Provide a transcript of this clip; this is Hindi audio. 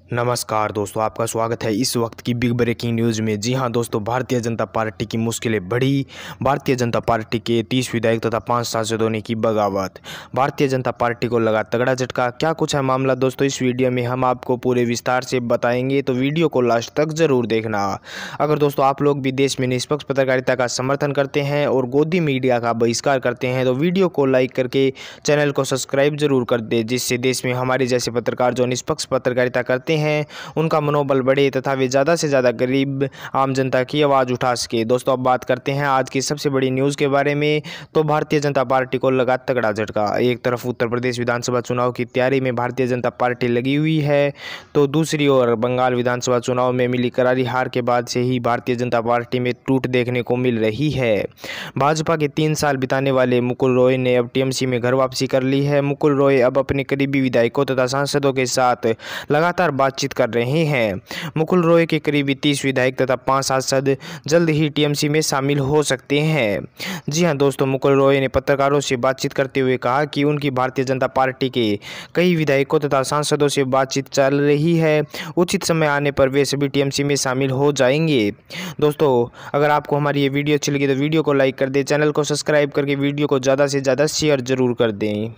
नमस्कार दोस्तों, आपका स्वागत है इस वक्त की बिग ब्रेकिंग न्यूज़ में। जी हां दोस्तों, भारतीय जनता पार्टी की मुश्किलें बढ़ी। भारतीय जनता पार्टी के 30 विधायक तथा 5 सांसदों ने की बगावत। भारतीय जनता पार्टी को लगा तगड़ा झटका। क्या कुछ है मामला दोस्तों, इस वीडियो में हम आपको पूरे विस्तार से बताएंगे, तो वीडियो को लास्ट तक जरूर देखना। अगर दोस्तों आप लोग भी देश में निष्पक्ष पत्रकारिता का समर्थन करते हैं और गोदी मीडिया का बहिष्कार करते हैं, तो वीडियो को लाइक करके चैनल को सब्सक्राइब जरूर कर दे, जिससे देश में हमारे जैसे पत्रकार जो निष्पक्ष पत्रकारिता करते हैं उनका मनोबल बढ़े तथा वे ज़्यादा से ज़्यादा गरीब आम जनता की आवाज़ उठा सके। दोस्तों अब बात करते हैं आज की सबसे बड़ी न्यूज़ के बारे में। तो भारतीय जनता पार्टी को लगा तगड़ा झटका। एक तरफ उत्तर प्रदेश विधानसभा चुनाव की तैयारी में भारतीय जनता पार्टी लगी हुई है, तो दूसरी ओर बंगाल विधानसभा चुनाव में मिली करारी हार के बाद से ही भारतीय जनता पार्टी में टूट देखने को मिल रही है। भाजपा के 3 साल बिताने वाले मुकुल रॉय ने अब टीएमसी में घर वापसी कर ली है। मुकुल रॉय अब अपने करीबी विधायकों तथा सांसदों के साथ लगातार बातचीत कर रहे हैं। मुकुल रॉय के करीबी 30 विधायक तथा 5 सांसद जल्द ही टीएमसी में शामिल हो सकते हैं। जी हां दोस्तों, मुकुल रॉय ने पत्रकारों से बातचीत करते हुए कहा कि उनकी भारतीय जनता पार्टी के कई विधायकों तथा सांसदों से बातचीत चल रही है। उचित समय आने पर वे सभी टीएमसी में शामिल हो जाएंगे। दोस्तों अगर आपको हमारी ये वीडियो अच्छी लगी तो वीडियो को लाइक कर दें, चैनल को सब्सक्राइब करके वीडियो को ज़्यादा से ज़्यादा शेयर जरूर कर दें।